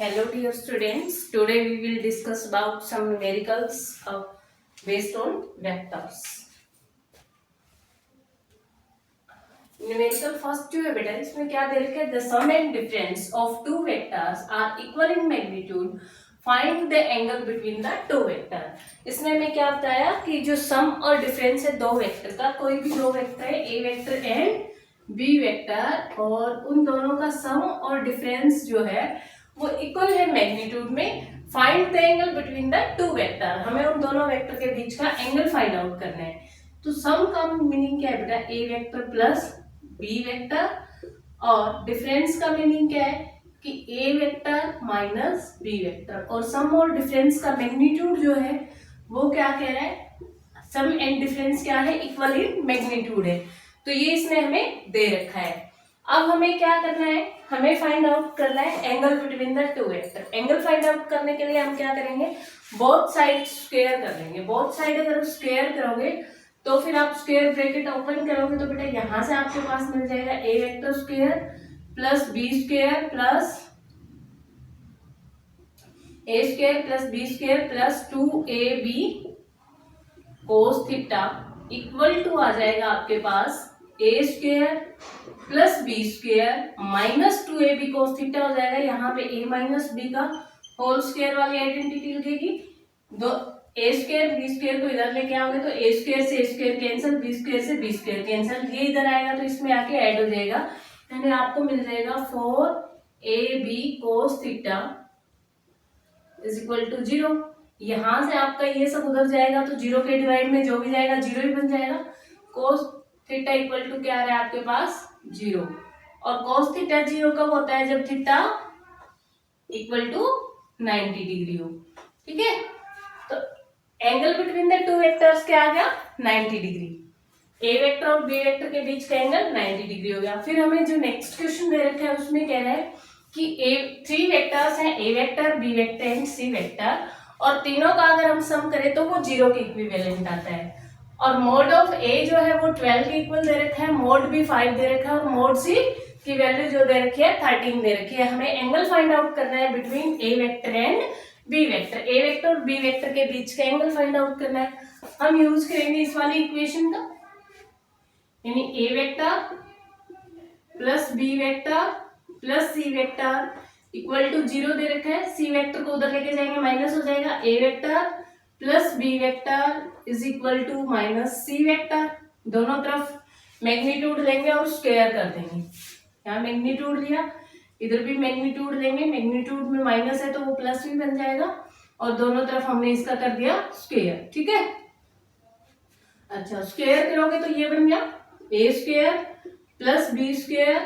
Hello dear students, today we will discuss about some numericals based on vectors. Numerical first जो है बेटा इसमें क्या दे रखा है, the sum and difference of two vectors are equal in magnitude, find the angle between the two vector. इसमें हमें क्या बताया कि जो सम और डिफरेंस है दो वेक्टर का, कोई भी दो वेक्टर है ए वेक्टर एंड बी वेक्टर, और उन दोनों का सम और डिफरेंस जो है वो इक्वल है मैग्नीट्यूड में। Find the angle between the two vector, हमें उन दोनों वेक्टर के बीच का एंगल फाइंड आउट करना है। तो सम का मीनिंग क्या है बेटा, ए वेक्टर प्लस बी वेक्टर, और डिफरेंस का मीनिंग क्या है कि ए वेक्टर माइनस बी वेक्टर, और सम और डिफरेंस का मैग्नीट्यूड जो है वो क्या कह रहा है, सम एंड डिफरेंस क्या है, इक्वल इन मैग्नीट्यूड है। तो ये इसने हमें दे रखा है। अब हमें क्या करना है, हमें फाइंड आउट करना है angle between the two vector. Angle find out करने के लिए हम क्या करेंगे, बोथ साइड स्क्वायर कर लेंगे। बोथ साइड अगर स्क्वायर करोगे तो फिर आप स्क्वायर ब्रैकेट ओपन करोगे तो बेटा यहां से आपके पास मिल जाएगा a vector square plus b square plus a square plus b square plus 2ab cos theta equal to आ जाएगा आपके पास a square plus b square minus 2ab cos theta हो जाएगा। यहाँ पे a माइनस बी का होल स्क्वायर वाली आइडेंटिटी लगेगी। दो ए स्क्वायर बी स्क्वायर को इधर लेके आओगे तो ए स्क्वायर से ए स्क्वायर कैंसिल, बी स्क्वायर से बी स्क्वायर कैंसिल, ये इधर आएगा तो इसमें आके ऐड हो जाएगा, यानी आपको मिल जाएगा 4ab cos theta is equal to 0। यहां से आपका ये सब उधर जाएगा तो 0 के डिवाइड में जो भी जाएगा 0 ही बन जाएगा। कोस थीटा इक्वल टू क्या आ रहा है आपके पास 0, और कोस थीटा 0 कब होता है, जब थीटा इक्वल टू 90 डिग्री हो। ठीक है, तो angle between the two vectors क्या आ गया 90 डिग्री। ए वेक्टर और बी वेक्टर के बीच का एंगल 90 डिग्री हो गया। फिर हमें जो नेक्स्ट क्वेश्चन दे रखा है उसमें कह रहा है कि थ्री वेक्टर्स हैं, a vector b vector and c vector, और तीनों का अगर हम सम करें तो वो 0 के इक्विवेलेंट आता है। और मोड ऑफ ए जो है वो 12 के इक्वल दे रखा है, मोड बी 5 दे रखा है, और मोड सी की वैल्यू जो दे रखी है 13 दे रखी है। हमें एंगल फाइंड आउट करना है between A vector and B vector. A vector और बी वेक्टर के बीच का एंगल फाइंड आउट करना है। हम यूज करेंगे इस वाली इक्वेशन का, यानी a vector plus b vector plus c vector equal to 0 दे रखा है। सी वेक्टर को उधर लेके जाएंगे माइनस हो जाएगा, a vector plus b vector is equal to minus c vector. दोनों तरफ मैग्नीट्यूड लेंगे और स्क्वायर कर देंगे। यहाँ मैग्नीट्यूड लिया, इधर भी मैग्नीट्यूड लेंगे, मैग्नीट्यूड में माइनस है तो वो प्लस भी बन जाएगा, और दोनों तरफ हमने इसका कर दिया स्क्वायर। ठीक है, अच्छा स्क्वायर करोगे तो ये बन गया a square plus b square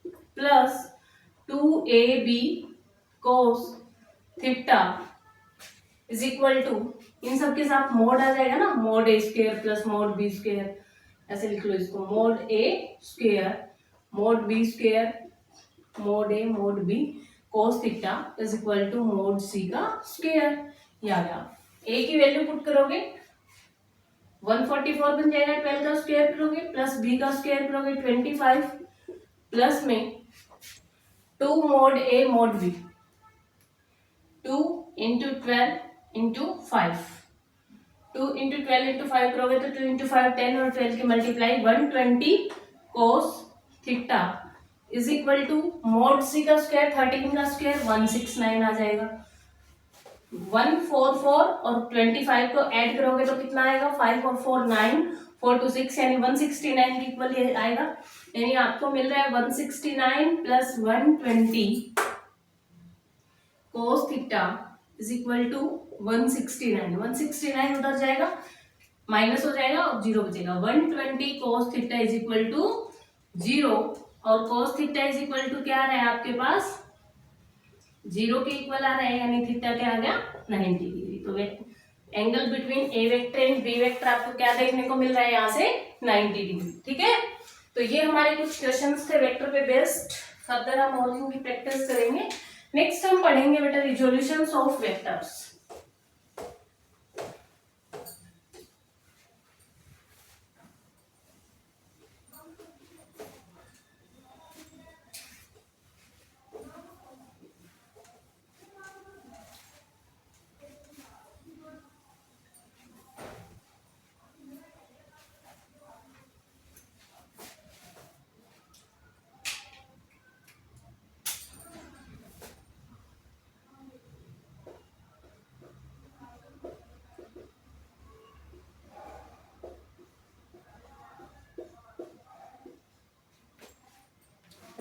plus 2ab cos theta is equal to, इन सब के साथ मोड आ जाएगा ना, mod a square plus mod b square, ऐसे लिख लो इसको, mod a square mod b square mod a mod b cos theta is equal to mod c का स्क्वायर। ये आ गया। ए की वैल्यू पुट करोगे 144 बन जाएगा, 12 का स्क्वायर करोगे प्लस बी का स्क्वायर करोगे 25 प्लस में 2 mod a mod b, 2 into 12 into 5, 2 into 12 into 5 करोगे तो 2 इंटू 5 10, और 12 की multiply 120 cos theta is equal to mod c का स्क्वायर 13 का स्क्वायर 169 आ जाएगा। 144 और 25 को ऐड करोगे तो कितना आएगा, 5 और 4 9, 4 to 6 यानी 169 के इक्वल ये आएगा। यानी आपको मिल रहा है 169 plus 120 cos theta is equal to 169। 169 उधर जाएगा माइनस हो जाएगा और 0 बचेगा। 120 cos theta is equal to 0, और cos theta is equal to क्या आ रहा है आपके पास 0 के इक्वल आ रहा है, यानी थीटा क्या आ गया 90 डिग्री। तो angle between A vector and B vector आपको क्या देखने को मिल रहा है यहाँ से 90 डिग्री। ठीक है, तो ये हमारे कुछ क्वेश्चंस थे वेक्टर पे बेस्ड। फर्दर हम और इनकी प्रैक्टिस करेंगे। नेक्स्ट हम पढ़ेंगे बेटा resolutions of vectors.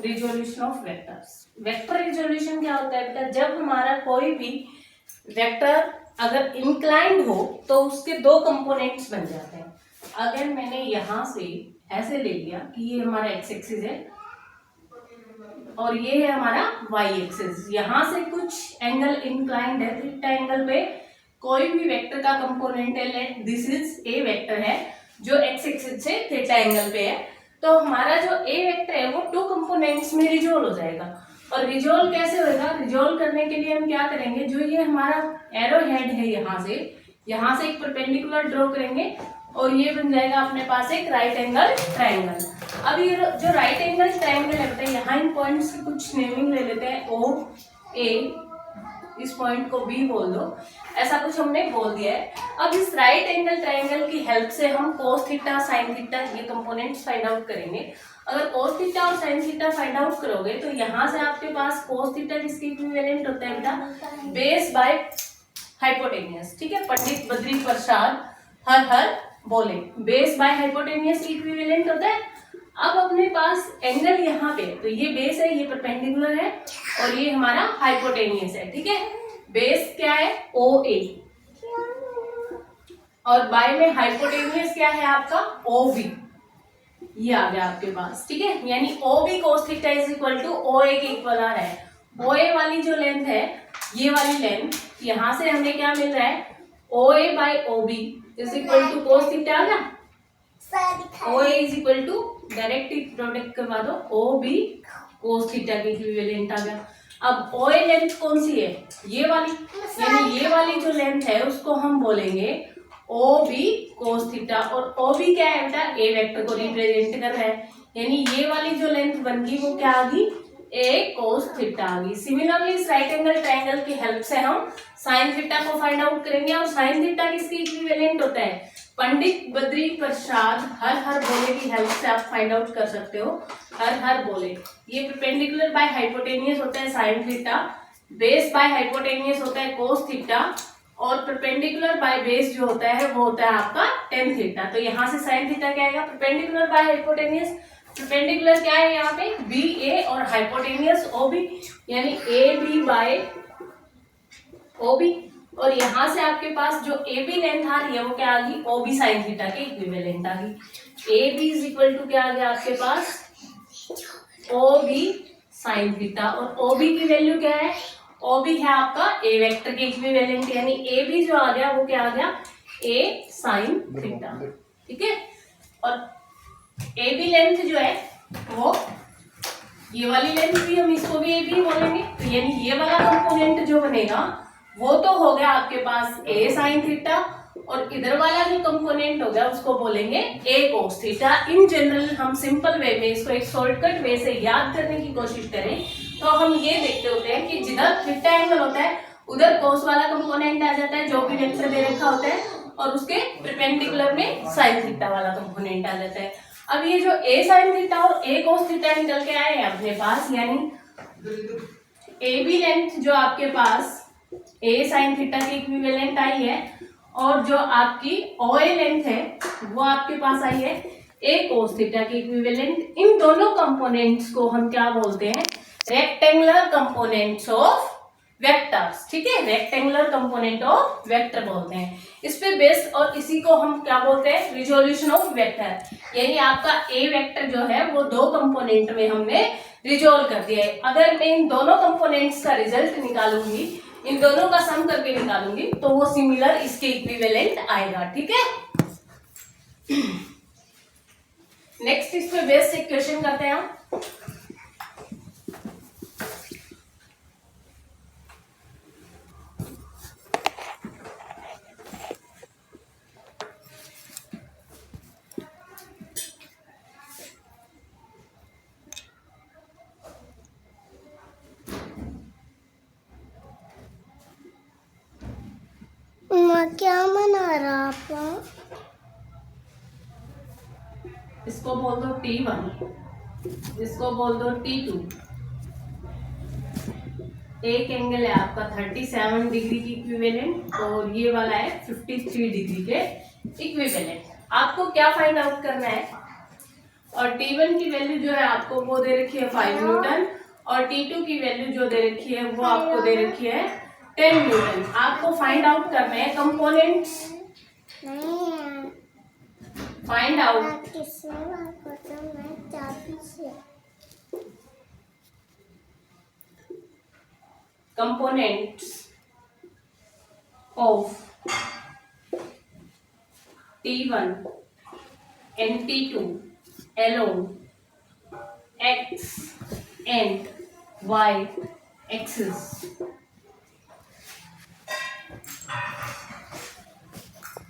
Resolution of vectors. Vector resolution क्या होता है बेटा, जब हमारा कोई भी वेक्टर अगर इंक्लाइंड हो तो उसके दो कंपोनेंट्स बन जाते हैं। अगर मैंने यहां से ऐसे ले लिया कि ये हमारा एक्स एक्सिस है और ये है हमारा वाई एक्सिस, यहां से कुछ एंगल इंक्लाइंड है, थीटा एंगल पे कोई भी वेक्टर का कंपोनेंट है, let this is a vector है जो एक्स एक्सिस से थीटा एंगल पे है, तो हमारा जो ए वेक्टर है वो टू कंपोनेंट्स में रिजोल्व हो जाएगा। और रिजोल्व कैसे होगा, रिजोल्व करने के लिए हम क्या करेंगे, जो ये हमारा एरो हेड है यहाँ से एक परपेंडिकुलर ड्रॉ करेंगे और ये बन जाएगा अपने पास एक राइट एंगल ट्रायंगल। अब ये जो राइट एंगल ट्रायंगल है, यहाँ इन पॉइंट्स की कुछ नेमिंग ले लेते हैं, ओ ए, इस पॉइंट को बी बोल दो, ऐसा कुछ हमने बोल दिया है। अब इस राइट एंगल ट्रायंगल की हेल्प से हम कोस थीटा साइन थीटा ये कंपोनेंट्स फाइंड आउट करेंगे। अगर कोस थीटा और साइन थीटा फाइंड आउट करोगे तो यहाँ से आपके पास कोस थीटा किसके इक्विवेलेंट होता है बेटा, बेस बाय हाइपोटेनियस। ठीक है, पंडित बद्री प्रसाद हर हर बोले, बेस बाय हाइपोटेनियस इक्विवेलेंट होता है। अब अपने पास एंगल यहाँ पे, तो ये बेस है, ये परपेंडिकुलर है और ये हमारा हाइपोटेनियस है। ठीक है, बेस क्या है ओ ए और बाय में हाइपोटेनियस क्या है आपका ओ बी, ये आ गया आपके पास। ठीक है, यानी O B cos theta is equal to O A के इक्वल आ रहा है। ओ ए वाली जो लेंथ है, ये वाली लेंथ, यहाँ से हमें क्या मिल रहा है, O A by O B is equal to cos theta आ गया। O A is equal to direct product करवा दो, ओ बी कोस थीटा के इक्विवेलेंट आ गया। अब ओ ए लेंथ कौन सी है, ये वाली, यानी ये वाली जो लेंथ है उसको हम बोलेंगे ओ बी कोस थीटा। और ओ बी क्या है बेटा, ए वेक्टर को रिप्रेजेंट कर रहा है, यानी ये वाली जो लेंथ बन गई वो क्या आ गई, ए कोस थीटा आ गई। सिमिलरली इस राइट एंगल ट्रायंगल की हेल्प से हम साइन थीटा को फाइंड आउट करेंगे। और साइन थीटा किसके इक्विवेलेंट होता है, पंडित बद्री प्रसाद हर हर बोले की हेल्प से आप फाइंड आउट कर सकते हो। हर हर बोले, ये परपेंडिकुलर बाय हाइपोटेनियस होता है sine theta, base by hypotenuse होता है कोस थीटा और परपेंडिकुलर बाय बेस जो होता है वो होता है आपका टेन थीटा। तो यहाँ से साइन थीटा क्या आएगा, परपेंडिकुलर बाय हाइपोटेनियस, परपेंडिकुलर क्या है यहाँ पे बी ए और हाइपोटेनियस ओ बी, यानी A B by O B. और यहाँ से आपके पास जो ए बी लेंथ आ रही है वो क्या आ गई, ओ बी साइन थीटा के इक्विवेलेंट आ गई। A B is equal to क्या आ गया आपके पास, ओ बी साइन थीटा। और ओ बी की वैल्यू क्या है, ओ बी है आपका ए वेक्टर के इक्विवेलेंट, यानी ए बी जो आ गया वो क्या आ गया, ए साइन थीटा। ठीक है, और ए बी लेंथ जो है वो ये वाली लेंथ भी हम इसको भी ए बी बोलेंगे, तो यानी ये वाला कंपोनेंट जो बनेगा वो तो हो गया आपके पास ए साइन थीटा और इधर वाला जो कंपोनेंट हो गया उसको बोलेंगे ए कोस थीटा। इन जनरल हम सिंपल वे में इसको एक शॉर्टकट वे से याद करने की कोशिश करें तो हम ये देखते होते हैं कि जिधर थीटा एंगल होता है उधर कोस वाला कंपोनेंट आ जाता है जो भी वेक्टर दे रखा होता है, और उसके परपेंडिकुलर में साइन थीटा वाला कंपोनेंट आ जाता है। अब ये जो ए साइन थीटा और ए कोस थीटा निकल के आए हैं अपने पास, यानी ए बी लेंथ जो आपके पास ए साइन थीटा की इक्विवेलेंट आई है और जो आपकी ओ ए लेंथ है वो आपके पास आई है ए कोस थीटा की इक्विवेलेंट। इन दोनों कंपोनेंट्स को हम क्या बोलते हैं, रेक्टेंगुलर कंपोनेंट्स ऑफ वेक्टर्स। ठीक है, रेक्टेंगुलर कंपोनेंट ऑफ वेक्टर बोलते हैं इस पे बेस, और इसी को हम क्या बोलते हैं, रिजोल्यूशन ऑफ वेक्टर। यानी आपका ए वेक्टर जो है वो दो कंपोनेंट में हमने रिजोल्व कर दिया है। अगर मैं इन दोनों कंपोनेंट्स का रिजल्ट निकालूंगी, इन दोनों का सम करके निकालूंगी तो वो सिमिलर इसके इक्विवेलेंट आएगा। ठीक है, नेक्स्ट इस पे बेस से क्वेश्चन करते हैं हम। क्या मना रहा आप, इसको बोल दो T1, इसको बोल दो T2। एक एंगल है आपका 37 डिग्री की इक्विवेलेंट और ये वाला है 53 डिग्री के इक्विवेलेंट। आपको क्या फाइंड आउट करना है, और T1 की वैल्यू जो है आपको वो दे रखी है 5 न्यूटन और T2 की वैल्यू जो दे रखी है वो आपको दे रखी है 10 न्यूटन। आपको फाइंड आउट करना है कंपोनेंट्स, नहीं फाइंड आउट किसने बात करता हूँ मैं चाबी से components of T1 and T2 along X and Y axis।